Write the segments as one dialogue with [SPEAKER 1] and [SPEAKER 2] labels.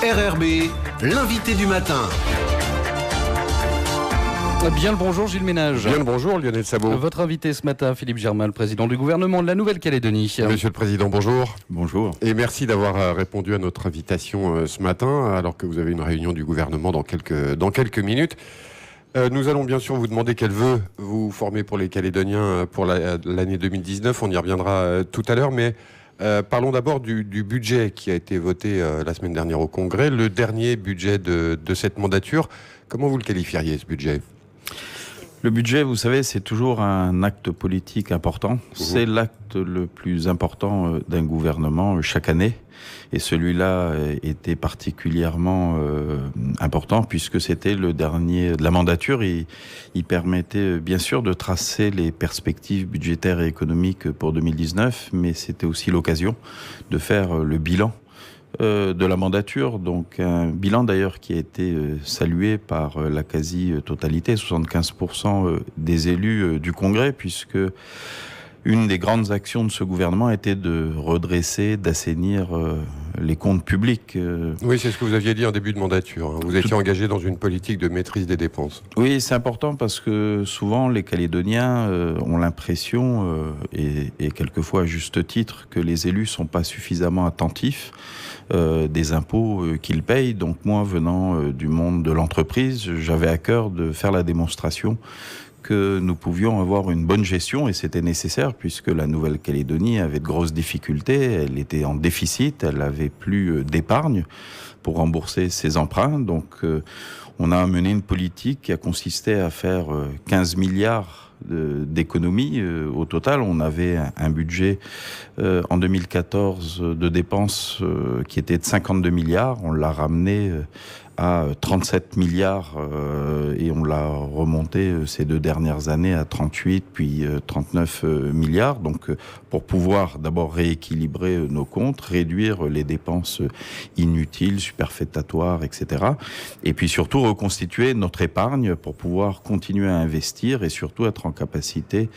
[SPEAKER 1] RRB, l'invité du matin.
[SPEAKER 2] Bien le bonjour Gilles Ménage.
[SPEAKER 3] Bien le bonjour Lionel Sabot.
[SPEAKER 2] Votre invité ce matin, Philippe Germain, le président du gouvernement de la Nouvelle-Calédonie.
[SPEAKER 3] Monsieur le Président, bonjour.
[SPEAKER 4] Bonjour.
[SPEAKER 3] Et merci d'avoir répondu à notre invitation ce matin, alors que vous avez une réunion du gouvernement dans quelques minutes. Nous allons bien sûr vous demander quel vœu vous formez pour les Calédoniens pour l'année 2019. On y reviendra tout à l'heure, mais parlons d'abord du budget qui a été voté la semaine dernière au Congrès, le dernier budget de cette mandature. Comment vous le qualifieriez, ce budget ?
[SPEAKER 4] Le budget, vous savez, c'est toujours un acte politique important. C'est l'acte le plus important d'un gouvernement chaque année. Et celui-là était particulièrement important puisque c'était le dernier de la mandature. Il permettait bien sûr de tracer les perspectives budgétaires et économiques pour 2019, mais c'était aussi l'occasion de faire le bilan de la mandature, donc un bilan d'ailleurs qui a été salué par la quasi-totalité, 75% des élus du Congrès, puisque une des grandes actions de ce gouvernement était de redresser, d'assainir les comptes publics.
[SPEAKER 3] Oui, c'est ce que vous aviez dit en début de mandature. Vous étiez engagé dans une politique de maîtrise des dépenses.
[SPEAKER 4] Oui, c'est important parce que souvent les Calédoniens ont l'impression, et quelquefois à juste titre, que les élus sont pas suffisamment attentifs des impôts qu'ils payent. Donc moi, venant du monde de l'entreprise, j'avais à cœur de faire la démonstration que nous pouvions avoir une bonne gestion, et c'était nécessaire puisque la Nouvelle-Calédonie avait de grosses difficultés, elle était en déficit, elle avait plus d'épargne pour rembourser ses emprunts. Donc on a mené une politique qui a consisté à faire 15 milliards d'économies. Au total, on avait un budget en 2014 de dépenses qui était de 52 milliards, on l'a ramené à 37 milliards et on l'a remonté ces 2 dernières années à 38 puis 39 milliards. Donc pour pouvoir d'abord rééquilibrer nos comptes, réduire les dépenses inutiles, superfétatoires, etc. Et puis surtout reconstituer notre épargne pour pouvoir continuer à investir et surtout être en capacité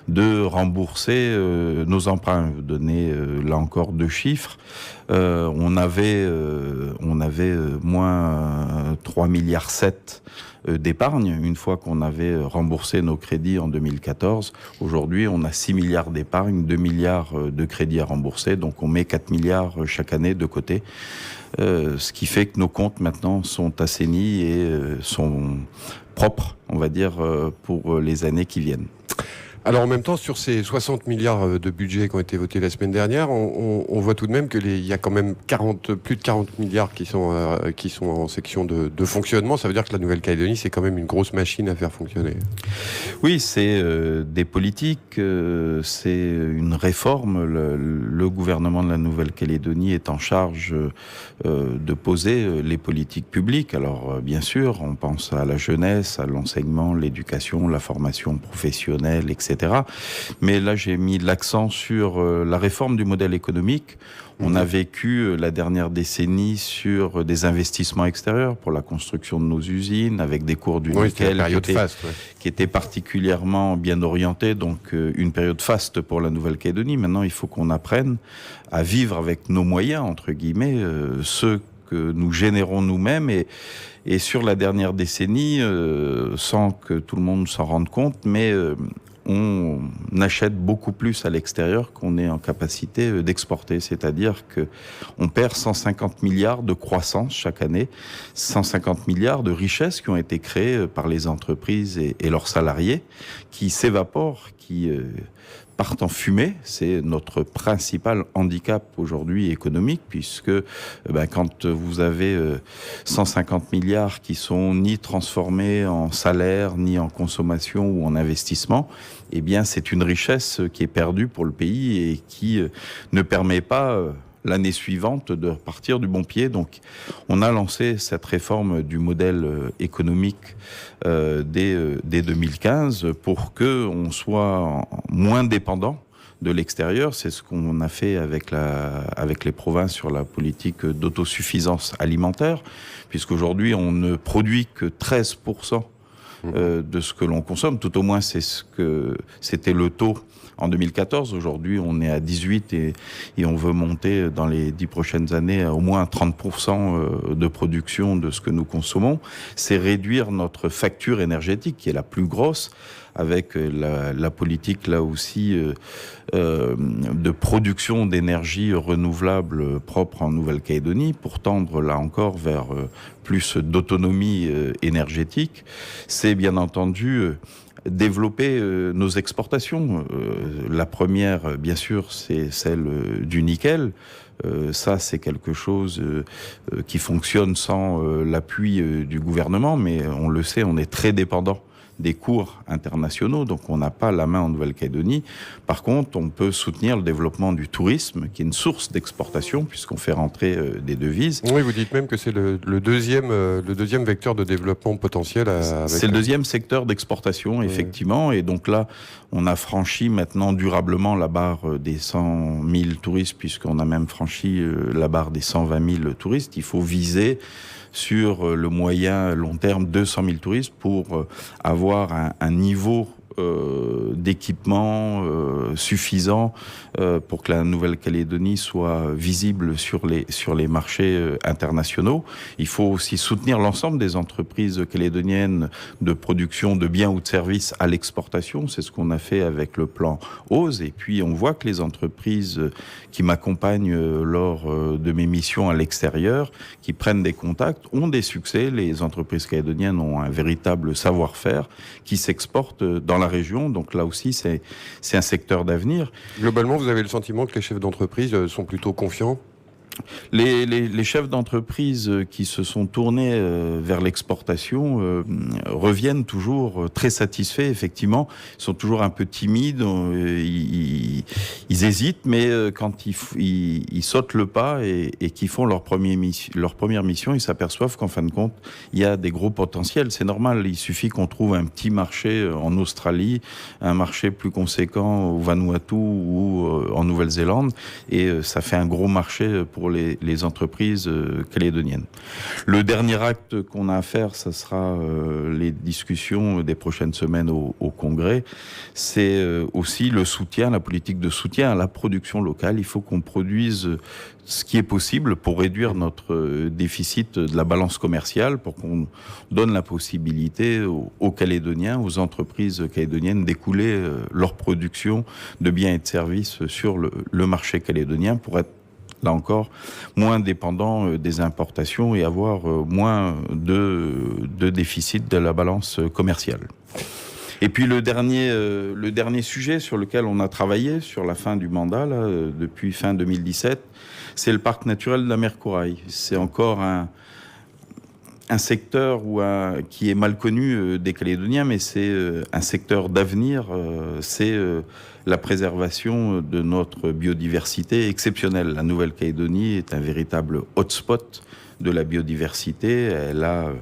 [SPEAKER 4] de rembourser nos emprunts. Vous donnez là encore 2 chiffres. On avait moins 3,7 milliards d'épargne une fois qu'on avait remboursé nos crédits en 2014. Aujourd'hui, on a 6 milliards d'épargne, 2 milliards de crédits à rembourser, donc on met 4 milliards chaque année de côté. Ce qui fait que nos comptes maintenant sont assainis et sont propres, on va dire, pour les années qui viennent.
[SPEAKER 3] Alors en même temps, sur ces 60 milliards de budget qui ont été votés la semaine dernière, on voit tout de même qu'il y a quand même plus de 40 milliards qui sont en section de fonctionnement. Ça veut dire que la Nouvelle-Calédonie, c'est quand même une grosse machine à faire fonctionner.
[SPEAKER 4] Oui, c'est des politiques, c'est une réforme. Le gouvernement de la Nouvelle-Calédonie est en charge de poser les politiques publiques. Alors bien sûr, on pense à la jeunesse, à l'enseignement, l'éducation, la formation professionnelle, etc. Mais là, j'ai mis l'accent sur la réforme du modèle économique. On a vécu la dernière décennie sur des investissements extérieurs pour la construction de nos usines, avec des cours du nickel qui étaient particulièrement bien orientés. Donc, une période faste pour la Nouvelle-Calédonie. Maintenant, il faut qu'on apprenne à vivre avec nos moyens, entre guillemets, ceux que nous générons nous-mêmes. Et sur la dernière décennie, sans que tout le monde s'en rende compte, mais on achète beaucoup plus à l'extérieur qu'on est en capacité d'exporter. C'est-à-dire que on perd 150 milliards de croissance chaque année, 150 milliards de richesses qui ont été créées par les entreprises et leurs salariés, qui s'évaporent, qui partent en fumée. C'est notre principal handicap aujourd'hui économique, puisque quand vous avez 150 milliards qui sont ni transformés en salaire, ni en consommation ou en investissement, eh bien c'est une richesse qui est perdue pour le pays et qui ne permet pas l'année suivante de repartir du bon pied. Donc on a lancé cette réforme du modèle économique dès 2015 pour qu'on soit moins dépendant de l'extérieur. C'est ce qu'on a fait avec les provinces sur la politique d'autosuffisance alimentaire, puisqu'aujourd'hui on ne produit que 13% de ce que l'on consomme. Tout au moins, c'est ce que c'était le taux en 2014. Aujourd'hui, on est à 18 et on veut monter dans les 10 prochaines années à au moins 30% de production de ce que nous consommons. C'est réduire notre facture énergétique, qui est la plus grosse, avec la politique là aussi de production d'énergie renouvelable propre en Nouvelle-Calédonie, pour tendre là encore vers plus d'autonomie énergétique. C'est bien entendu développer nos exportations. La première, bien sûr, c'est celle du nickel. Ça, c'est quelque chose qui fonctionne sans l'appui du gouvernement, mais on le sait, on est très dépendant des cours internationaux, donc on n'a pas la main en Nouvelle-Calédonie. Par contre, on peut soutenir le développement du tourisme, qui est une source d'exportation, puisqu'on fait rentrer des devises.
[SPEAKER 3] Oui, vous dites même que c'est le deuxième vecteur de développement potentiel.
[SPEAKER 4] C'est le deuxième secteur d'exportation, effectivement, et donc là, on a franchi maintenant durablement la barre des 100 000 touristes, puisqu'on a même franchi la barre des 120 000 touristes. Il faut viser sur le moyen long terme 200 000 touristes pour avoir un niveau d'équipement suffisant pour que la Nouvelle-Calédonie soit visible sur les marchés internationaux. Il faut aussi soutenir l'ensemble des entreprises calédoniennes de production de biens ou de services à l'exportation. C'est ce qu'on a fait avec le plan OSE. Et puis on voit que les entreprises qui m'accompagnent lors de mes missions à l'extérieur, qui prennent des contacts, ont des succès. Les entreprises calédoniennes ont un véritable savoir-faire qui s'exporte dans la région. Donc là aussi, c'est un secteur d'avenir.
[SPEAKER 3] Globalement, vous avez le sentiment que les chefs d'entreprise sont plutôt confiants ?
[SPEAKER 4] Les chefs d'entreprise qui se sont tournés vers l'exportation reviennent toujours très satisfaits, effectivement. Ils sont toujours un peu timides, ils hésitent, mais quand ils sautent le pas et qu'ils font leur première mission, ils s'aperçoivent qu'en fin de compte, il y a des gros potentiels. C'est normal, il suffit qu'on trouve un petit marché en Australie, un marché plus conséquent au Vanuatu ou en Nouvelle-Zélande, et ça fait un gros marché pour les entreprises calédoniennes. Le dernier acte qu'on a à faire, ça sera les discussions des prochaines semaines au Congrès. C'est aussi le soutien, la politique de soutien à la production locale. Il faut qu'on produise ce qui est possible pour réduire notre déficit de la balance commerciale, pour qu'on donne la possibilité aux Calédoniens, aux entreprises calédoniennes d'écouler leur production de biens et de services sur le marché calédonien pour être là encore, moins dépendant des importations et avoir moins de déficit de la balance commerciale. Et puis le dernier sujet sur lequel on a travaillé sur la fin du mandat, là, depuis fin 2017, c'est le parc naturel de la mer Corail. C'est encore un secteur qui est mal connu des Calédoniens, mais c'est un secteur d'avenir. C'est la préservation de notre biodiversité exceptionnelle. La Nouvelle-Calédonie est un véritable hotspot de la biodiversité. Elle a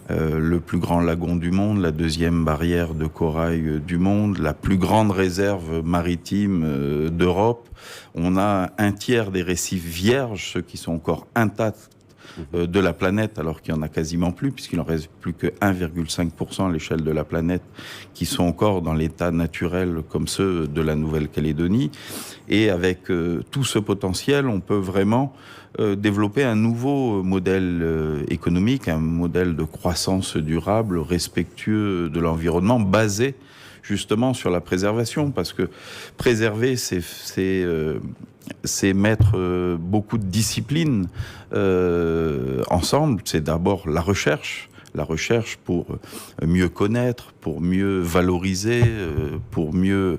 [SPEAKER 4] le plus grand lagon du monde, la deuxième barrière de corail du monde, la plus grande réserve maritime d'Europe. On a un tiers des récifs vierges, ceux qui sont encore intacts de la planète, alors qu'il n'y en a quasiment plus, puisqu'il n'en reste plus que 1,5% à l'échelle de la planète qui sont encore dans l'état naturel comme ceux de la Nouvelle-Calédonie. Et avec tout ce potentiel, on peut vraiment développer un nouveau modèle économique, un modèle de croissance durable, respectueux de l'environnement, basé justement sur la préservation, parce que préserver, c'est mettre beaucoup de disciplines ensemble. C'est d'abord la recherche pour mieux connaître, pour mieux valoriser, pour mieux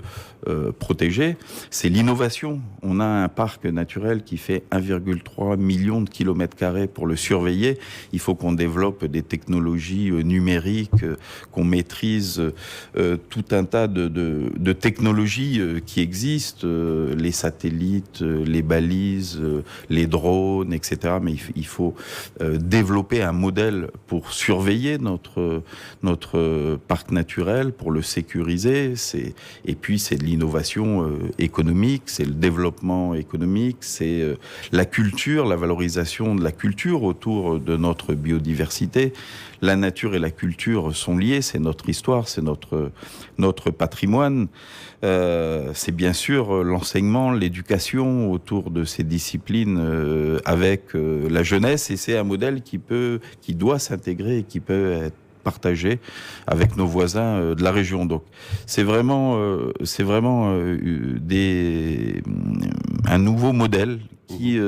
[SPEAKER 4] protéger. C'est l'innovation. On a un parc naturel qui fait 1,3 million de kilomètres carrés pour le surveiller. Il faut qu'on développe des technologies numériques, qu'on maîtrise tout un tas de technologies qui existent, les satellites, les balises, les drones, etc. Mais il faut développer un modèle pour surveiller notre parc naturel, pour le sécuriser. Et puis c'est de l'innovation économique, c'est le développement économique, c'est la culture, la valorisation de la culture autour de notre biodiversité. La nature et la culture sont liées, c'est notre histoire, c'est notre patrimoine. C'est bien sûr l'enseignement, l'éducation autour de ces disciplines avec la jeunesse, et c'est un modèle qui doit s'intégrer et qui peut être partagé avec nos voisins de la région. Donc c'est vraiment un nouveau modèle qui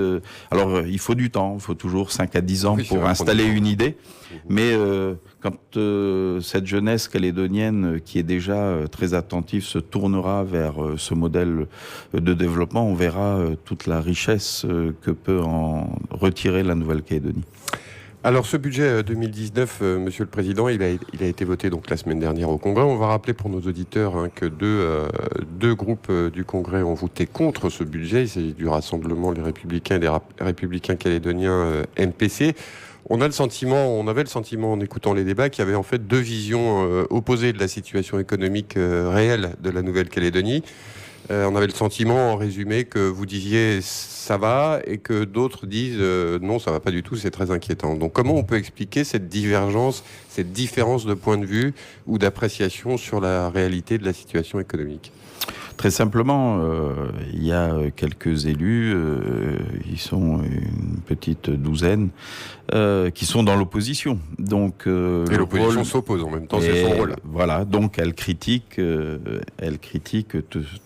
[SPEAKER 4] alors il faut du temps, il faut toujours 5 à 10 ans pour installer une idée, mais quand cette jeunesse calédonienne qui est déjà très attentive se tournera vers ce modèle de développement, on verra toute la richesse que peut en retirer la Nouvelle-Calédonie.
[SPEAKER 3] Alors ce budget 2019, Monsieur le Président, il a été voté donc la semaine dernière au Congrès. On va rappeler pour nos auditeurs que deux groupes du Congrès ont voté contre ce budget. Il s'agit du Rassemblement Les Républicains et des Républicains Calédoniens MPC. On avait le sentiment en écoutant les débats qu'il y avait en fait deux visions opposées de la situation économique réelle de la Nouvelle-Calédonie. On avait le sentiment, en résumé, que vous disiez ça va et que d'autres disent non, ça va pas du tout, c'est très inquiétant. Donc comment on peut expliquer cette divergence, cette différence de point de vue ou d'appréciation sur la réalité de la situation économique ?
[SPEAKER 4] Très simplement, il y a quelques élus, ils sont une petite douzaine, qui sont dans l'opposition. Donc,
[SPEAKER 3] et l'opposition s'oppose en même temps, c'est son rôle.
[SPEAKER 4] Voilà, donc elle critique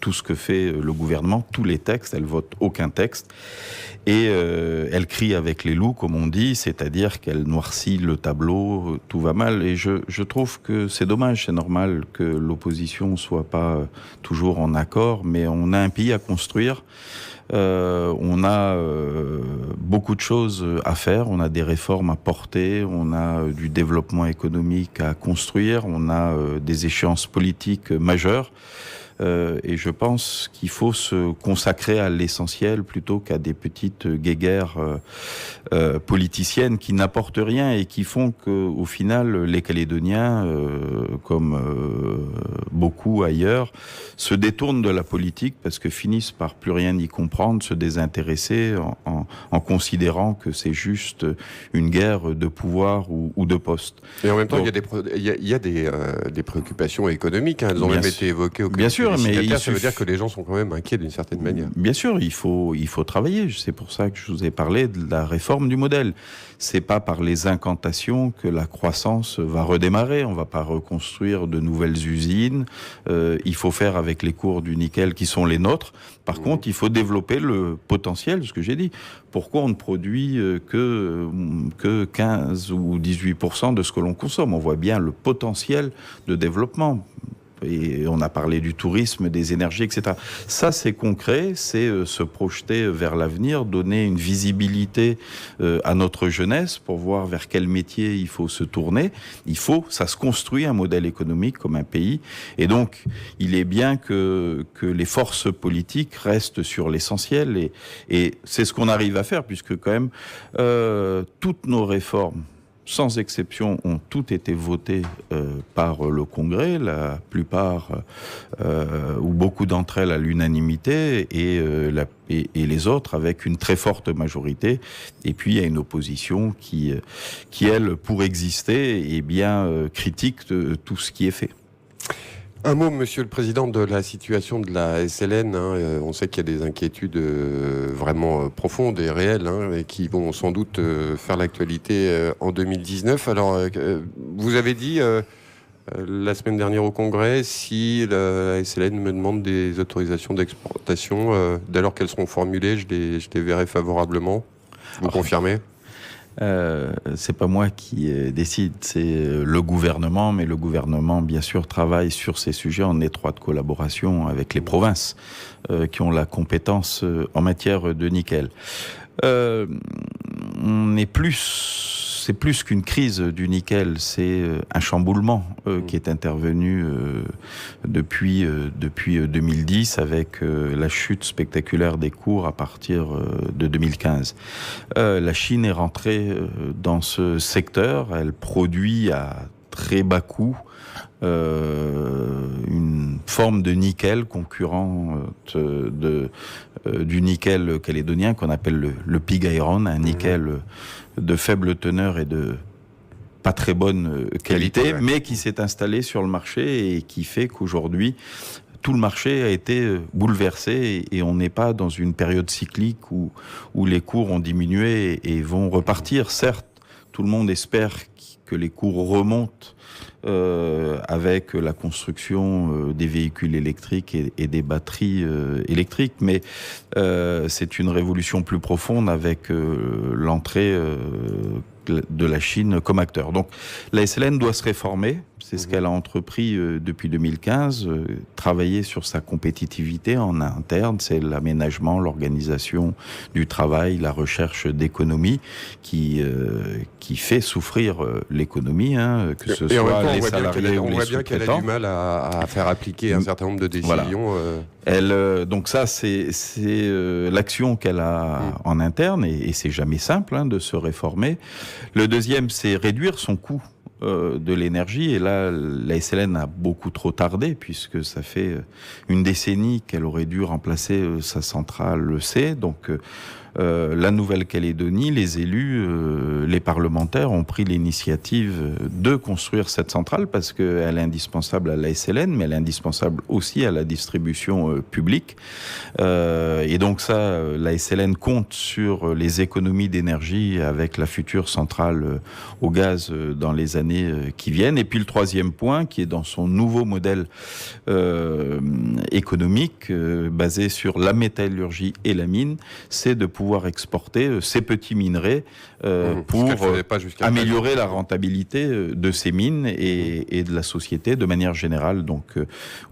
[SPEAKER 4] tout ce que fait le gouvernement, tous les textes, elle vote aucun texte. Et elle crie avec les loups, comme on dit, c'est-à-dire qu'elle noircit le tableau, tout va mal. Et je trouve que c'est dommage, c'est normal que l'opposition soit pas toujours en accord, mais on a un pays à construire. On a beaucoup de choses à faire, on a des réformes à porter, on a du développement économique à construire, on a des échéances politiques majeures. Et je pense qu'il faut se consacrer à l'essentiel plutôt qu'à des petites guéguerres politiciennes qui n'apportent rien et qui font qu'au final, les Calédoniens, comme beaucoup ailleurs, se détournent de la politique parce que finissent par plus rien y comprendre, se désintéresser en considérant que c'est juste une guerre de pouvoir ou de poste.
[SPEAKER 3] Et en même temps, il y a des préoccupations économiques, hein. Elles ont même été évoquées au
[SPEAKER 4] Bien sûr, mais
[SPEAKER 3] ça veut dire que les gens sont quand même inquiets d'une certaine manière.
[SPEAKER 4] Bien sûr, il faut travailler. C'est pour ça que je vous ai parlé de la réforme du modèle. C'est pas par les incantations que la croissance va redémarrer. On va pas reconstruire de nouvelles usines. Il faut faire avec les cours du nickel qui sont les nôtres. Par contre, il faut développer le potentiel, ce que j'ai dit. Pourquoi on ne produit que 15 ou 18% de ce que l'on consomme ? On voit bien le potentiel de développement. Et on a parlé du tourisme, des énergies, etc. Ça, c'est concret, c'est se projeter vers l'avenir, donner une visibilité à notre jeunesse pour voir vers quel métier il faut se tourner. Ça se construit un modèle économique comme un pays. Et donc, il est bien que les forces politiques restent sur l'essentiel. Et c'est ce qu'on arrive à faire, puisque quand même, toutes nos réformes, sans exception, ont toutes été votées par le Congrès, la plupart ou beaucoup d'entre elles à l'unanimité et les autres avec une très forte majorité. Et puis il y a une opposition qui elle, pour exister, est bien critique de tout ce qui est fait.
[SPEAKER 3] Un mot, Monsieur le Président, de la situation de la SLN. On sait qu'il y a des inquiétudes vraiment profondes et réelles, et qui vont sans doute faire l'actualité en 2019. Alors, vous avez dit la semaine dernière au Congrès, si la SLN me demande des autorisations d'exportation, dès lors qu'elles seront formulées, je les verrai favorablement. Vous confirmez ?
[SPEAKER 4] C'est pas moi qui décide, c'est le gouvernement, mais le gouvernement, bien sûr, travaille sur ces sujets en étroite collaboration avec les provinces qui ont la compétence en matière de nickel. C'est plus qu'une crise du nickel, c'est un chamboulement qui est intervenu depuis 2010 avec la chute spectaculaire des cours à partir de 2015. La Chine est rentrée dans ce secteur, elle produit à très bas coût une forme de nickel concurrent du nickel calédonien qu'on appelle le pig iron, un nickel de faible teneur et de pas très bonne qualité, mais qui s'est installé sur le marché et qui fait qu'aujourd'hui, tout le marché a été bouleversé et on n'est pas dans une période cyclique où les cours ont diminué et vont repartir. Certes, tout le monde espère que les cours remontent avec la construction des véhicules électriques et des batteries électriques, mais c'est une révolution plus profonde avec l'entrée de la Chine comme acteur. Donc la SLN doit se réformer, c'est ce qu'elle a entrepris depuis 2015, travailler sur sa compétitivité en interne, c'est l'aménagement, l'organisation du travail, la recherche d'économie qui fait souffrir l'économie, que ce soit les salariés ou les sous-traitants.
[SPEAKER 3] On voit bien qu'elle a du mal à faire appliquer un certain nombre de décisions.
[SPEAKER 4] Voilà. Donc ça, c'est l'action qu'elle a en interne, et c'est jamais simple de se réformer. Le deuxième, c'est réduire son coût de l'énergie, et là, la SLN a beaucoup trop tardé, puisque ça fait une décennie qu'elle aurait dû remplacer sa centrale, le C. Donc la Nouvelle-Calédonie, les élus, les parlementaires ont pris l'initiative de construire cette centrale parce qu'elle est indispensable à la SLN, mais elle est indispensable aussi à la distribution publique. Et donc ça, la SLN compte sur les économies d'énergie avec la future centrale au gaz dans les années qui viennent. Et puis le troisième point, qui est dans son nouveau modèle économique basé sur la métallurgie et la mine, c'est de pouvoir exporter ces petits minerais pour améliorer la rentabilité de ces mines et de la société de manière générale. Donc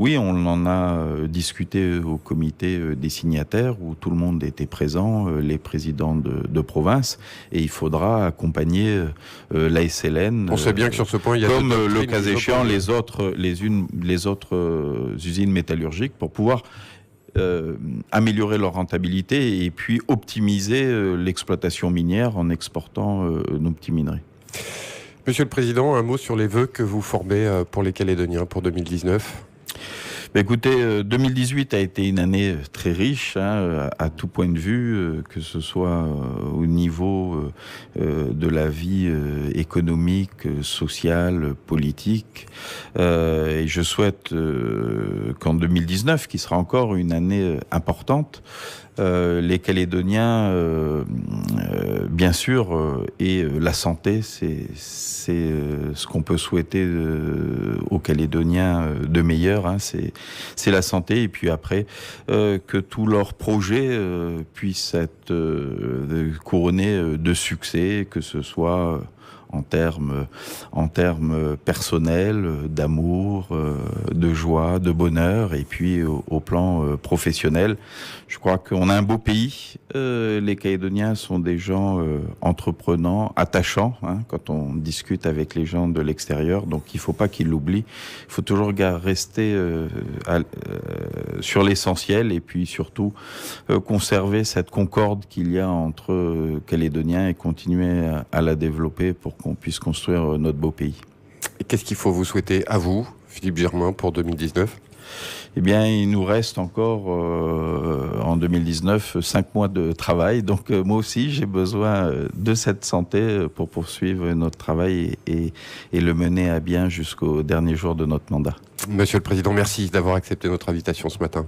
[SPEAKER 4] oui, on en a discuté au comité des signataires où tout le monde était présent, les présidents de province, et il faudra accompagner la SLN.
[SPEAKER 3] On sait bien que sur ce point, il y a
[SPEAKER 4] comme le cas échéant les autres usines métallurgiques pour pouvoir améliorer leur rentabilité et puis optimiser l'exploitation minière en exportant nos petits minerais.
[SPEAKER 3] Monsieur le Président, un mot sur les vœux que vous formez pour les Calédoniens pour 2019 ?
[SPEAKER 4] Écoutez, 2018 a été une année très riche à tout point de vue, que ce soit au niveau de la vie économique, sociale, politique. Et je souhaite qu'en 2019, qui sera encore une année importante, les Calédoniens, bien sûr, et la santé, c'est ce qu'on peut souhaiter aux Calédoniens de meilleur, c'est la santé, et puis après, que tous leurs projets puissent être couronnés de succès, que ce soit en termes personnels, d'amour, de joie, de bonheur, et puis au plan professionnel. Je crois qu'on a un beau pays. Les Calédoniens sont des gens entreprenants, attachants, quand on discute avec les gens de l'extérieur, donc il ne faut pas qu'ils l'oublient. Il faut toujours rester sur l'essentiel, et puis surtout conserver cette concorde qu'il y a entre Calédoniens et continuer à la développer pour qu'on puisse construire notre beau pays.
[SPEAKER 3] Et qu'est-ce qu'il faut vous souhaiter à vous, Philippe Germain, pour 2019 ?
[SPEAKER 4] Eh bien, il nous reste encore en 2019 5 mois de travail. Donc moi aussi, j'ai besoin de cette santé pour poursuivre notre travail et le mener à bien jusqu'au dernier jour de notre mandat.
[SPEAKER 3] Monsieur le Président, merci d'avoir accepté notre invitation ce matin.